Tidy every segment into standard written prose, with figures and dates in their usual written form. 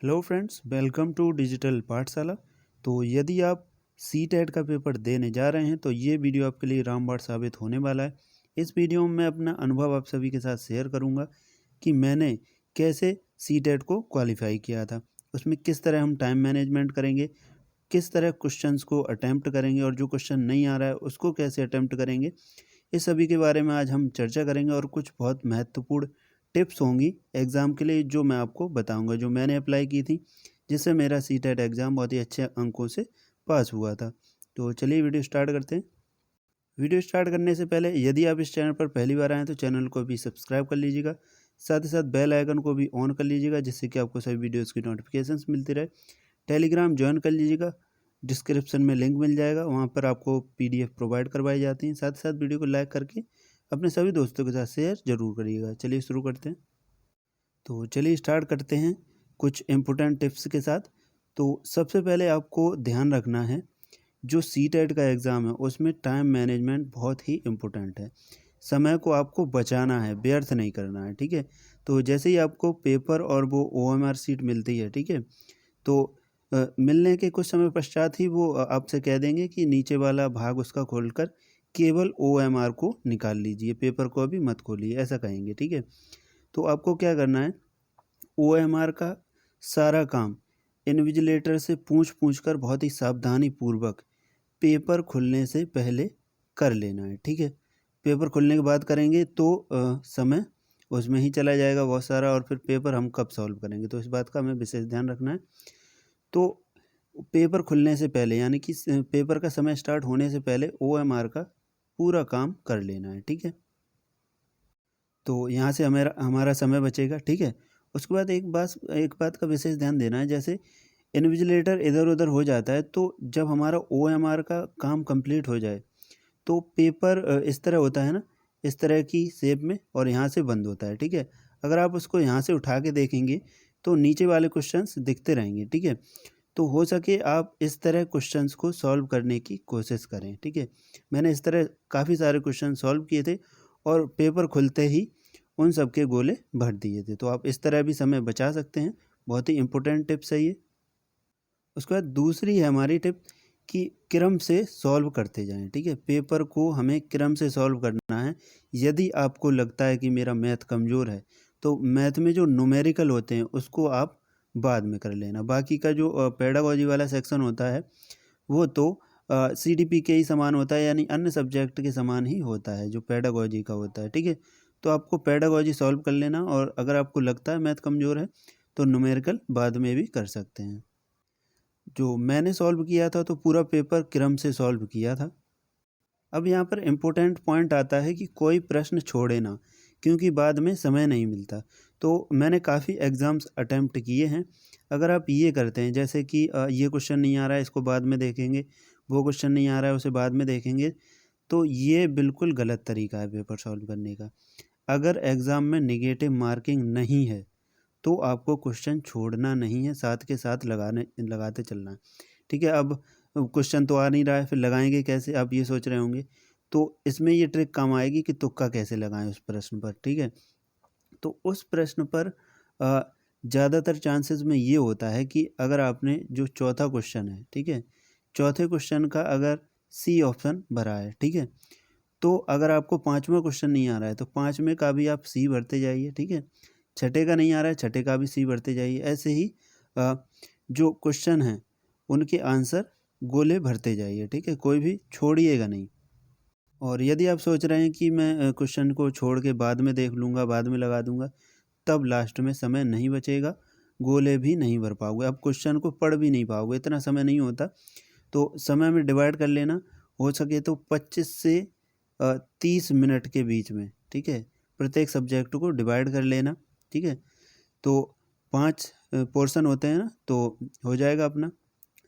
Hello friends, welcome to digital Pathshala. तो यदि आप सीटेट का पेपर देने जा रहे हैं तो ये वीडियो आपके लिए रामबाण साबित होने वाला है। इस वीडियो में मैं अपना अनुभव आप सभी के साथ शेयर करूंगा कि मैंने कैसे सीटेट को क्वालिफाई किया था, उसमें किस तरह हम टाइम मैनेजमेंट करेंगे, किस तरह क्वेश्चंस को अटैम्प्ट करेंगे और जो क्वेश्चन नहीं आ रहा है उसको कैसे अटैम्प्ट करेंगे। इस सभी के बारे में आज हम चर्चा करेंगे और कुछ बहुत महत्वपूर्ण टिप्स होंगी एग्ज़ाम के लिए जो मैं आपको बताऊंगा, जो मैंने अप्लाई की थी, जिससे मेरा सीटेट एग्ज़ाम बहुत ही अच्छे अंकों से पास हुआ था। तो चलिए वीडियो स्टार्ट करते हैं। वीडियो स्टार्ट करने से पहले यदि आप इस चैनल पर पहली बार आएँ तो चैनल को भी सब्सक्राइब कर लीजिएगा, साथ ही साथ बेल आइकन को भी ऑन कर लीजिएगा जिससे कि आपको सभी वीडियोज़ की नोटिफिकेशंस मिलती रहे। टेलीग्राम ज्वाइन कर लीजिएगा, डिस्क्रिप्शन में लिंक मिल जाएगा, वहाँ पर आपको पीडीएफ प्रोवाइड करवाई जाती हैं। साथ ही साथ वीडियो को लाइक करके अपने सभी दोस्तों के साथ शेयर ज़रूर करिएगा। चलिए शुरू करते हैं। तो चलिए स्टार्ट करते हैं कुछ इम्पोर्टेंट टिप्स के साथ। तो सबसे पहले आपको ध्यान रखना है, जो सीटेट का एग्ज़ाम है उसमें टाइम मैनेजमेंट बहुत ही इम्पोर्टेंट है। समय को आपको बचाना है, व्यर्थ नहीं करना है, ठीक है। तो जैसे ही आपको पेपर और वो ओएमआर सीट मिलती है, ठीक है, तो मिलने के कुछ समय पश्चात ही वो आपसे कह देंगे कि नीचे वाला भाग उसका खोलकर केवल ओएमआर को निकाल लीजिए, पेपर को अभी मत खोलिए, ऐसा कहेंगे, ठीक है। तो आपको क्या करना है, ओएमआर का सारा काम इन्विजिलेटर से पूछ कर बहुत ही सावधानी पूर्वक पेपर खुलने से पहले कर लेना है, ठीक है। पेपर खुलने के बाद करेंगे तो समय उसमें ही चला जाएगा बहुत सारा, और फिर पेपर हम कब सॉल्व करेंगे, तो इस बात का हमें विशेष ध्यान रखना है। तो पेपर खुलने से पहले यानी कि पेपर का समय स्टार्ट होने से पहले ओएमआर का पूरा काम कर लेना है, ठीक है। तो यहाँ से हमारा हमारा समय बचेगा, ठीक है। उसके बाद एक बात का विशेष ध्यान देना है, जैसे इन्विजिलेटर इधर उधर हो जाता है तो जब हमारा ओएमआर का काम कंप्लीट हो जाए तो पेपर इस तरह होता है ना, इस तरह की शेप में, और यहाँ से बंद होता है, ठीक है। अगर आप उसको यहाँ से उठा के देखेंगे तो नीचे वाले क्वेश्चंस दिखते रहेंगे, ठीक है। तो हो सके आप इस तरह क्वेश्चंस को सॉल्व करने की कोशिश करें, ठीक है। मैंने इस तरह काफ़ी सारे क्वेश्चन सॉल्व किए थे और पेपर खुलते ही उन सब के गोले भर दिए थे। तो आप इस तरह भी समय बचा सकते हैं, बहुत ही इम्पोर्टेंट टिप्स है ये। उसके बाद दूसरी है हमारी टिप कि क्रम से सॉल्व करते जाएं, ठीक है। पेपर को हमें क्रम से सॉल्व करना है। यदि आपको लगता है कि मेरा मैथ कमज़ोर है तो मैथ में जो न्यूमेरिकल होते हैं उसको आप बाद में कर लेना। बाकी का जो पेडागॉजी वाला सेक्शन होता है वो तो सीडीपी के ही समान होता है, यानी अन्य सब्जेक्ट के समान ही होता है जो पेडागॉजी का होता है, ठीक है। तो आपको पेडागॉजी सॉल्व कर लेना, और अगर आपको लगता है मैथ कमज़ोर है तो न्यूमेरिकल बाद में भी कर सकते हैं। जो मैंने सॉल्व किया था तो पूरा पेपर क्रम से सॉल्व किया था। अब यहाँ पर इम्पोर्टेंट पॉइंट आता है कि कोई प्रश्न छोड़े ना, क्योंकि बाद में समय नहीं मिलता। तो मैंने काफ़ी एग्ज़ाम्स अटैम्प्ट किए हैं। अगर आप ये करते हैं जैसे कि ये क्वेश्चन नहीं आ रहा है इसको बाद में देखेंगे, वो क्वेश्चन नहीं आ रहा है उसे बाद में देखेंगे, तो ये बिल्कुल गलत तरीका है पेपर सॉल्व करने का। अगर एग्ज़ाम में नेगेटिव मार्किंग नहीं है तो आपको क्वेश्चन छोड़ना नहीं है, साथ के साथ लगाते चलना है, ठीक है। अब क्वेश्चन तो आ नहीं रहा है, फिर लगाएंगे कैसे, आप ये सोच रहे होंगे। तो इसमें ये ट्रिक काम आएगी कि तुक्का कैसे लगाएं उस प्रश्न पर, ठीक है। तो उस प्रश्न पर ज़्यादातर चांसेस में ये होता है कि अगर आपने जो चौथा क्वेश्चन है, ठीक है, चौथे क्वेश्चन का अगर सी ऑप्शन भरा है, ठीक है, तो अगर आपको पाँचवा क्वेश्चन नहीं आ रहा है तो पाँचवें का भी आप सी भरते जाइए, ठीक है। छठे का नहीं आ रहा है, छठे का भी सी भरते जाइए। ऐसे ही अ, जो क्वेश्चन हैं उनके आंसर गोले भरते जाइए, ठीक है, कोई भी छोड़िएगा नहीं। और यदि आप सोच रहे हैं कि मैं क्वेश्चन को छोड़ के बाद में देख लूँगा, बाद में लगा दूँगा, तब लास्ट में समय नहीं बचेगा, गोले भी नहीं भर पाओगे, आप क्वेश्चन को पढ़ भी नहीं पाओगे, इतना समय नहीं होता। तो समय में डिवाइड कर लेना, हो सके तो 25 से 30 मिनट के बीच में, ठीक है, प्रत्येक सब्जेक्ट को डिवाइड कर लेना, ठीक है। तो 5 पोर्शन होते हैं ना, तो हो जाएगा अपना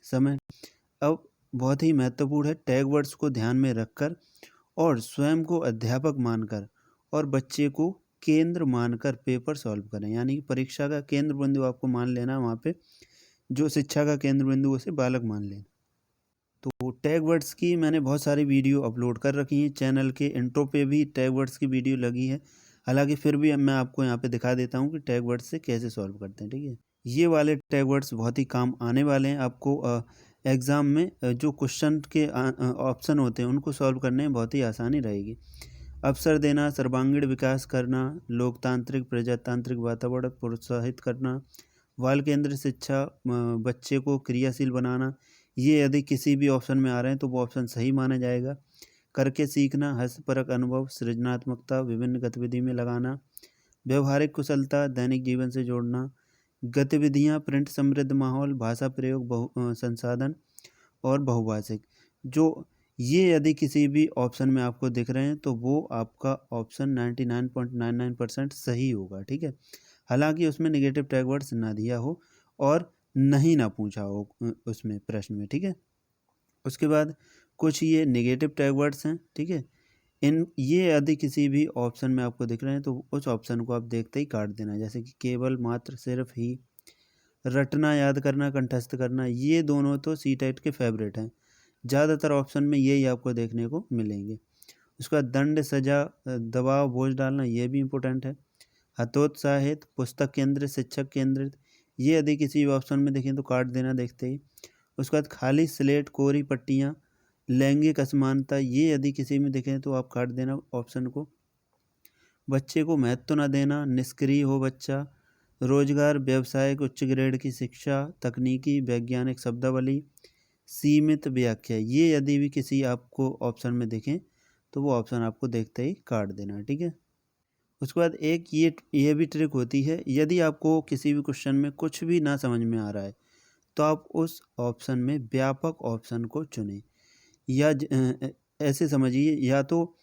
समय। अब बहुत ही महत्वपूर्ण है, टैग वर्ड्स को ध्यान में रखकर और स्वयं को अध्यापक मानकर और बच्चे को केंद्र मानकर पेपर सॉल्व करें, यानी कि परीक्षा का केंद्र बिंदु आपको मान लेना, वहाँ पे जो शिक्षा का केंद्र बिंदु उसे बालक मान लेना। तो टैग वर्ड्स की मैंने बहुत सारी वीडियो अपलोड कर रखी हैं, चैनल के इंट्रो पे भी टैग वर्ड्स की वीडियो लगी है। हालांकि फिर भी मैं आपको यहाँ पे दिखा देता हूँ कि टैग वर्ड्स से कैसे सॉल्व करते हैं, ठीक है। ये वाले टैग वर्ड्स बहुत ही काम आने वाले हैं आपको एग्ज़ाम में जो क्वेश्चन के ऑप्शन होते हैं उनको सॉल्व करने में बहुत ही आसानी रहेगी। अवसर देना, सर्वांगीण विकास करना, लोकतांत्रिक प्रजातांत्रिक वातावरण प्रोत्साहित करना, बाल केंद्रित शिक्षा, बच्चे को क्रियाशील बनाना, ये यदि किसी भी ऑप्शन में आ रहे हैं तो वो ऑप्शन सही माना जाएगा। करके सीखना, हस्तपरक अनुभव, सृजनात्मकता, विभिन्न गतिविधि में लगाना, व्यवहारिक कुशलता, दैनिक जीवन से जोड़ना, गतिविधियाँ, प्रिंट समृद्ध माहौल, भाषा प्रयोग, संसाधन और बहुभाषिक। जो ये यदि किसी भी ऑप्शन में आपको दिख रहे हैं तो वो आपका ऑप्शन 99.99% सही होगा, ठीक है। हालांकि उसमें नेगेटिव टैग वर्ड्स ना दिया हो और नहीं ना पूछा हो उसमें प्रश्न में, ठीक है। उसके बाद कुछ ये नेगेटिव टैग वर्ड्स हैं, ठीक है। ये यदि किसी भी ऑप्शन में आपको दिख रहे हैं तो उस ऑप्शन को आप देखते ही काट देना, जैसे कि केवल, मात्र, सिर्फ, ही, रटना, याद करना, कंठस्थ करना, ये दोनों तो सी टेट के फेवरेट हैं। ज़्यादातर ऑप्शन में यही आपको देखने को मिलेंगे। उसके बाद दंड, सजा, दबाव, बोझ डालना, ये भी इम्पोर्टेंट है। हतोत्साहित, पुस्तक केंद्रित, शिक्षक केंद्रित, ये यदि किसी भी ऑप्शन में देखें तो काट देना देखते ही। उसके बाद खाली स्लेट, कोरी पट्टियाँ, लैंगिक असमानता, ये यदि किसी में दिखें तो आप काट देना ऑप्शन को। बच्चे को महत्व न देना, निष्क्रिय हो बच्चा, रोजगार, व्यवसायिक, उच्च ग्रेड की शिक्षा, तकनीकी, वैज्ञानिक शब्दावली, सीमित व्याख्या, ये यदि भी किसी आपको ऑप्शन में दिखें तो वो ऑप्शन आपको देखते ही काट देना, ठीक है। उसके बाद एक ये भी ट्रिक होती है, यदि आपको किसी भी क्वेश्चन में कुछ भी ना समझ में आ रहा है तो आप उस ऑप्शन में व्यापक ऑप्शन को चुनें, या ऐसे समझिए, या तो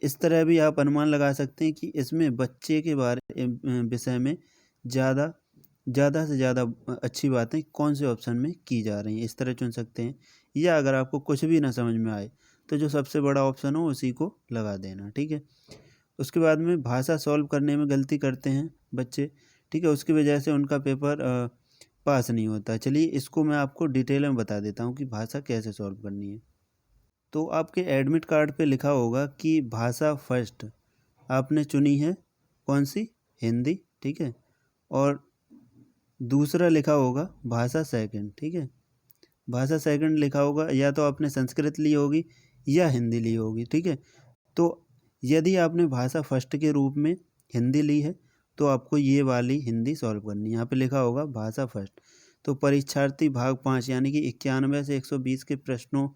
इस तरह भी आप अनुमान लगा सकते हैं कि इसमें बच्चे के बारे विषय में ज़्यादा ज़्यादा से ज़्यादा अच्छी बातें कौन से ऑप्शन में की जा रही हैं, इस तरह चुन सकते हैं। या अगर आपको कुछ भी ना समझ में आए तो जो सबसे बड़ा ऑप्शन हो उसी को लगा देना, ठीक है। उसके बाद में भाषा सॉल्व करने में गलती करते हैं बच्चे, ठीक है, उसकी वजह से उनका पेपर पास नहीं होता। चलिए इसको मैं आपको डिटेल में बता देता हूँ कि भाषा कैसे सॉल्व करनी है। तो आपके एडमिट कार्ड पे लिखा होगा कि भाषा फर्स्ट आपने चुनी है, कौन सी, हिंदी, ठीक है। और दूसरा लिखा होगा भाषा सेकंड, ठीक है। भाषा सेकंड लिखा होगा, या तो आपने संस्कृत ली होगी या हिंदी ली होगी, ठीक है। तो यदि आपने भाषा फर्स्ट के रूप में हिंदी ली है तो आपको ये वाली हिंदी सॉल्व करनी है। यहाँ पे लिखा होगा भाषा फर्स्ट। तो परीक्षार्थी भाग 5 यानी कि 91 से 120 के प्रश्नों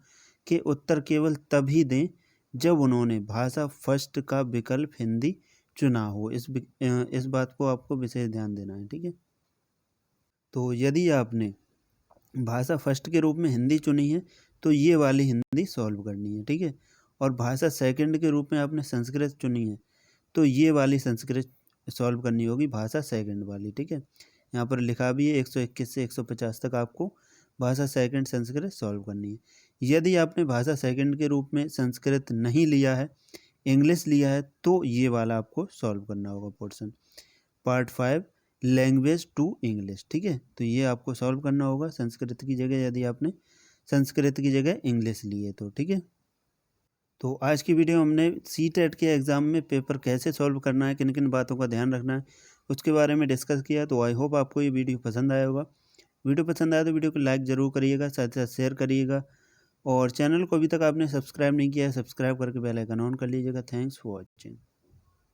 के उत्तर केवल तभी दें जब उन्होंने भाषा फर्स्ट का विकल्प हिंदी चुना हो। इस बात को आपको विशेष ध्यान देना है, ठीक है। तो यदि आपने भाषा फर्स्ट के रूप में हिंदी चुनी है तो ये वाली हिंदी सॉल्व करनी है, ठीक है। और भाषा सेकंड के रूप में आपने संस्कृत चुनी है तो ये वाली संस्कृत सॉल्व करनी होगी, भाषा सेकंड वाली, ठीक है। यहाँ पर लिखा भी है 121 से 150 तक आपको भाषा सेकंड संस्कृत सॉल्व करनी है। यदि आपने भाषा सेकंड के रूप में संस्कृत नहीं लिया है, इंग्लिश लिया है, तो ये वाला आपको सॉल्व करना होगा portion part 5 language to English, ठीक है। तो ये आपको सॉल्व करना होगा संस्कृत की जगह, यदि आपने संस्कृत की जगह इंग्लिश ली है तो, ठीक है। तो आज की वीडियो हमने सी टेट के एग्ज़ाम में पेपर कैसे सॉल्व करना है, किन किन बातों का ध्यान रखना है, उसके बारे में डिस्कस किया। तो आई होप आपको ये वीडियो पसंद आया होगा। वीडियो पसंद आया तो वीडियो को लाइक ज़रूर करिएगा, साथ ही साथ शेयर करिएगा, और चैनल को अभी तक आपने सब्सक्राइब नहीं किया है सब्सक्राइब करके बेल आइकन ऑन कर लीजिएगा। Thanks for watching.